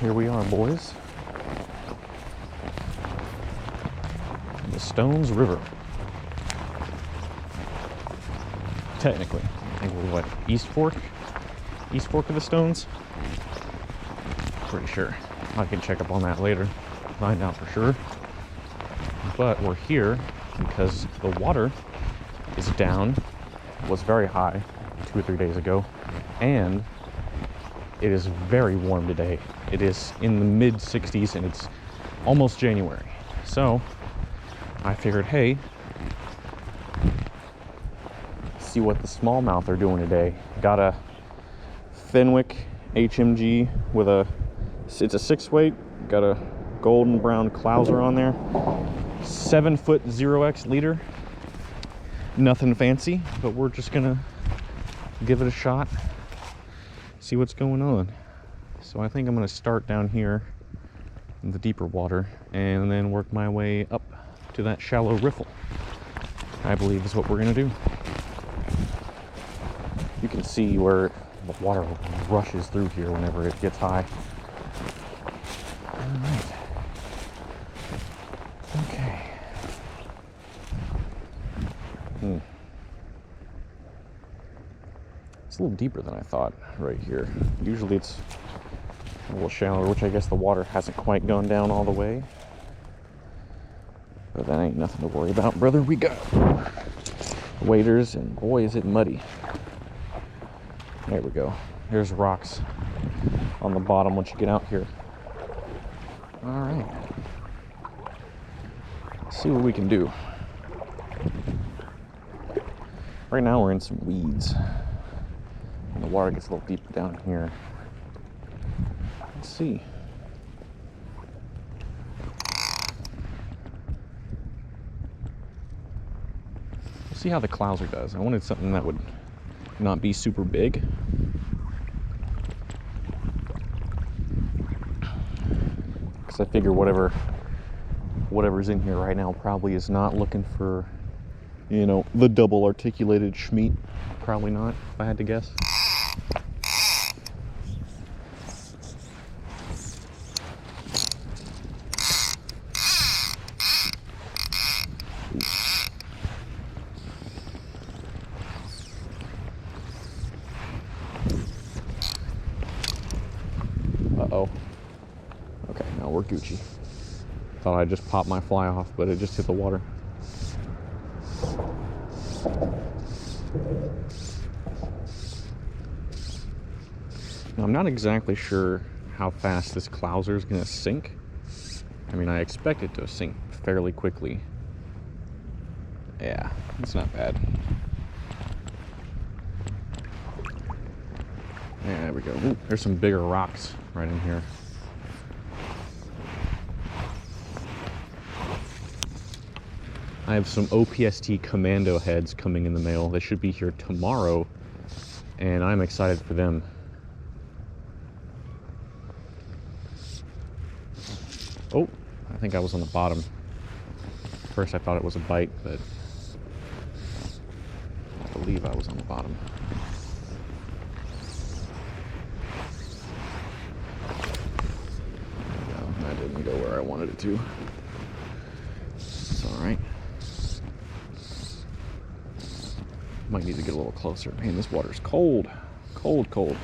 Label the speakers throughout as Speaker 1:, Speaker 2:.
Speaker 1: here we are, boys. The Stones River. Technically, I think we're what, East Fork of the Stones? Pretty sure. I can check up on that later, find out for sure. But we're here because the water is down, was very high 2 or 3 days ago, and it is very warm today. It is in the mid 60s and it's almost January. So I figured, hey, see what the smallmouth are doing today. Got a Fenwick HMG with it's a 6-weight, got a golden brown clouser on there, 7-foot 0x leader. Nothing fancy, but we're just gonna give it a shot, see what's going on. So I think I'm gonna start down here in the deeper water and then work my way up to that shallow riffle, I believe is what we're gonna do. You can see where the water rushes through here whenever it gets high. All right. Okay. It's a little deeper than I thought right here. Usually it's a little shallower, which I guess the water hasn't quite gone down all the way. But that ain't nothing to worry about, brother. We got waders, and boy, is it muddy. There we go. There's rocks on the bottom once you get out here. All right. Let's see what we can do. Right now we're in some weeds. And the water gets a little deeper down here. Let's see. We'll see how the clouser does. I wanted something that would not be super big. Because I figure whatever's in here right now probably is not looking for, you know, the double articulated schmeat. Probably not, if I had to guess. Uh-oh. Okay, now we're Gucci. Thought I just popped my fly off, but it just hit the water. Now, I'm not exactly sure how fast this clouser is going to sink. I mean, I expect it to sink fairly quickly. Yeah, it's not bad. Yeah, there we go. Ooh, there's some bigger rocks right in here. I have some OPST commando heads coming in the mail. They should be here tomorrow, and I'm excited for them. Oh, I think I was on the bottom. First I thought it was a bite, but I believe I was on the bottom. No, that didn't go where I wanted it to. It's all right. Might need to get a little closer. Man, this water's cold. Cold, cold.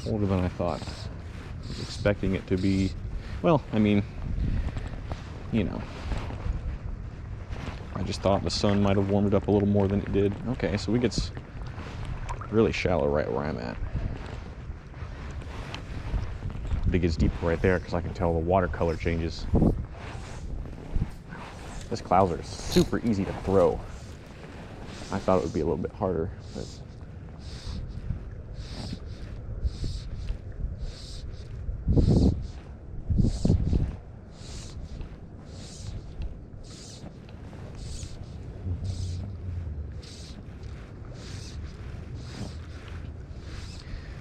Speaker 1: Colder than I thought. I was expecting it to be, well, I mean, you know. I just thought the sun might have warmed it up a little more than it did. Okay, so it gets really shallow right where I'm at. It gets deeper right there because I can tell the water color changes. This clouser is super easy to throw. I thought it would be a little bit harder, but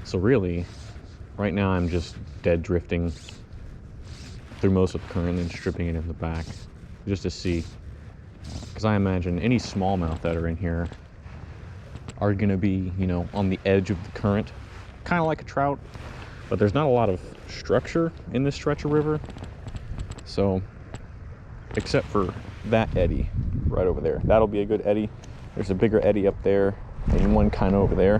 Speaker 1: so really, right now I'm just dead drifting through most of the current and stripping it in the back just to see. Because I imagine any smallmouth that are in here are going to be, you know, on the edge of the current, kind of like a trout, but there's not a lot of structure in this stretch of river. So, except for that eddy right over there. That'll be a good eddy. There's a bigger eddy up there and one kind of over there,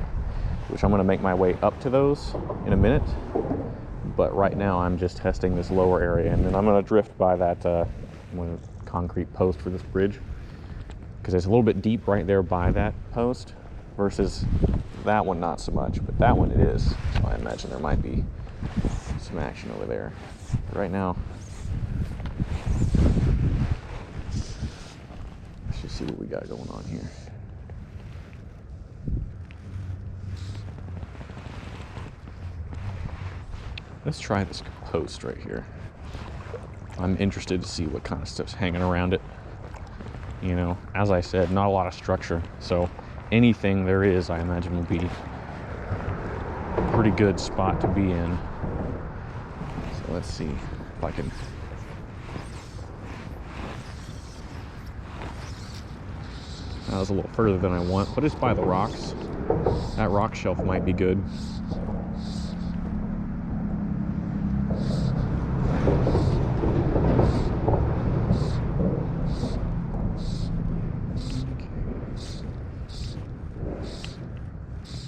Speaker 1: which I'm going to make my way up to those in a minute. But right now I'm just testing this lower area, and then I'm going to drift by that concrete post for this bridge, because it's a little bit deep right there by that post versus that one not so much, but that one it is. So I imagine there might be some action over there. But right now, let's just see what we got going on here. Let's try this post right here. I'm interested to see what kind of stuff's hanging around it. You know, as I said, not a lot of structure, so anything there is, I imagine, will be a pretty good spot to be in. So let's see if I can. That was a little further than I want, but it's by the rocks. That rock shelf might be good.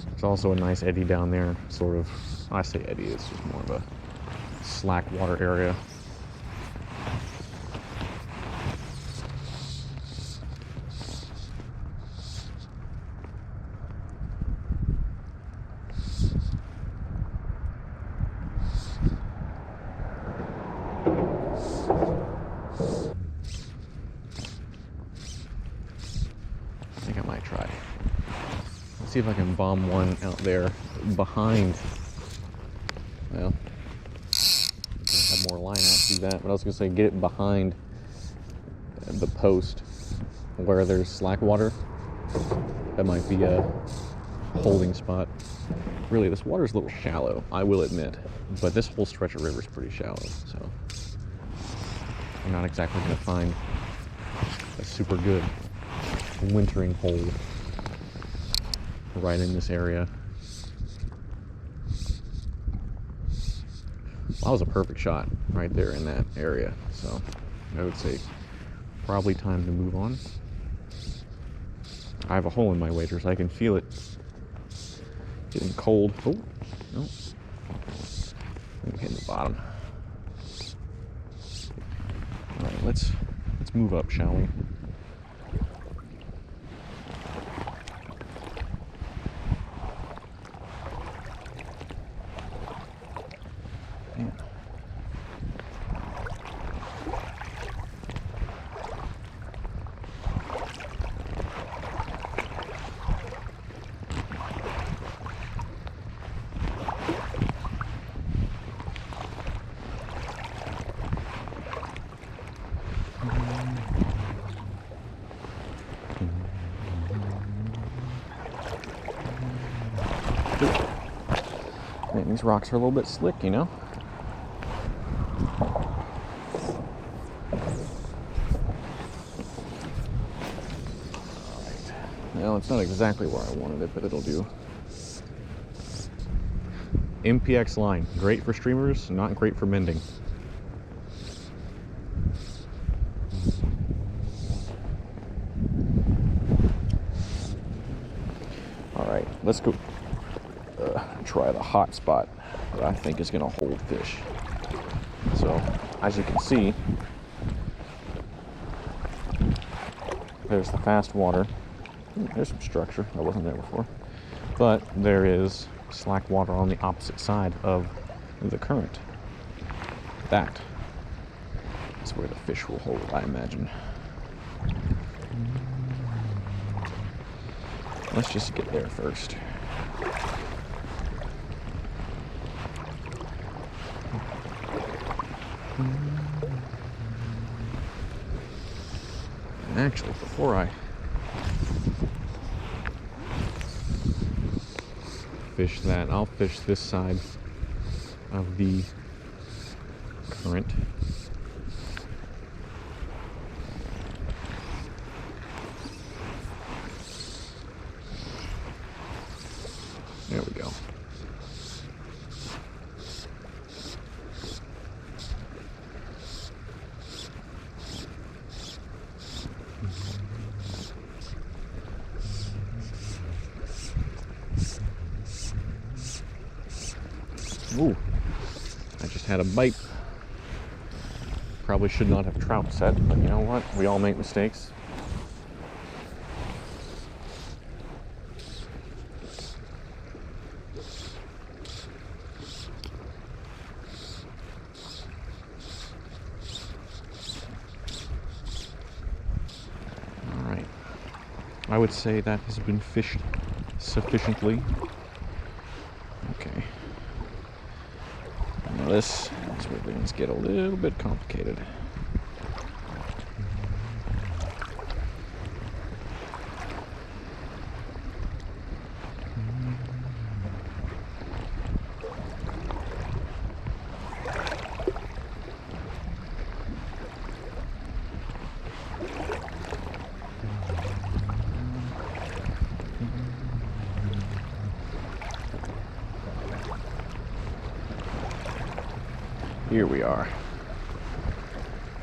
Speaker 1: There's also a nice eddy down there, sort of. I say eddy, it's just more of a slack water area. I think I might try. Let's see if I can bomb one out there behind. Well, I have more line out to do that, but I was gonna say get it behind the post where there's slack water. That might be a holding spot. Really, this water's a little shallow, I will admit, but this whole stretch of river is pretty shallow, so I'm not exactly gonna find a super good wintering hole right in this area. Well, that was a perfect shot right there in that area, so I would say probably time to move on. I have a hole in my wager, so I can feel it getting cold. Oh, no. Hitting the bottom. All right, let's move up, shall we? Man. Man, these rocks are a little bit slick, you know? Well, it's not exactly where I wanted it, but it'll do. MPX line, great for streamers, not great for mending. All right, let's go try the hot spot that I think is gonna hold fish. So, as you can see, there's the fast water. There's some structure that wasn't there before, but there is slack water on the opposite side of the current. That is where the fish will hold, I imagine. Let's just get there first. And actually, before I fish that, I'll fish this side of the current. There we go. Ooh, I just had a bite. Probably should not have trout set, but you know what? We all make mistakes. All right. I would say that has been fished sufficiently. Okay. Now this is where things get a little bit complicated. Here we are.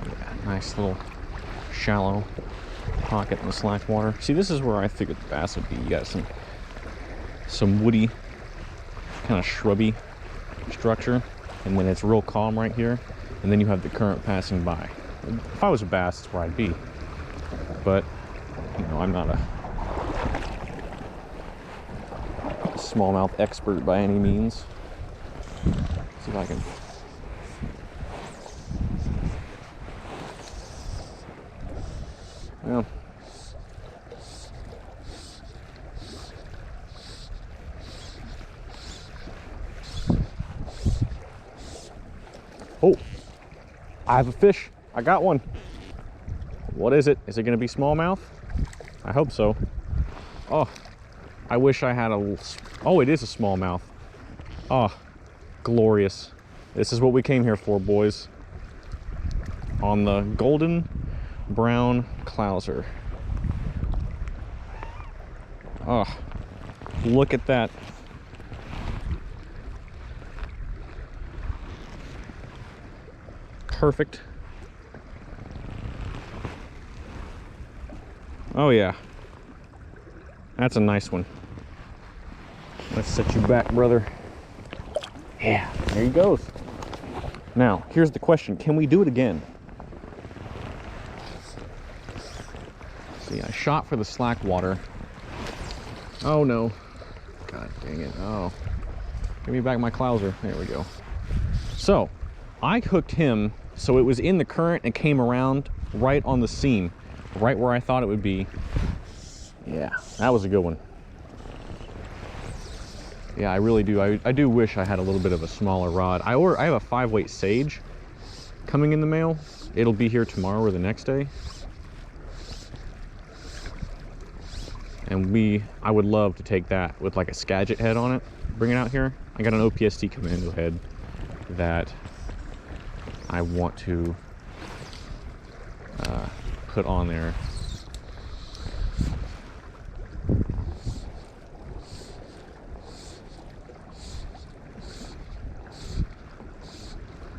Speaker 1: Yeah, nice little shallow pocket in the slack water. See, this is where I figured the bass would be. You got some woody, kind of shrubby structure, and then it's real calm right here, and then you have the current passing by. If I was a bass, that's where I'd be. But, you know, I'm not a smallmouth expert by any means. See if I can. Well, oh, I have a fish. I got one. What is it? Is it going to be smallmouth? I hope so. Oh, I wish I had a... Oh, it is a smallmouth. Oh, glorious. This is what we came here for, boys. On the golden brown clouser. Oh, look at that. Perfect. Oh yeah, that's a nice one. Let's set you back, brother. Yeah, there he goes. Now, here's the question. Can we do it again? See, I shot for the slack water. Oh no. God dang it. Oh. Give me back my clouser. There we go. So, I hooked him so it was in the current and came around right on the seam, right where I thought it would be. Yeah, that was a good one. Yeah, I really do. I do wish I had a little bit of a smaller rod. I have a 5-weight Sage coming in the mail. It'll be here tomorrow or the next day. And I would love to take that with like a Skagit head on it, bring it out here. I got an OPST Commando head that I want to put on there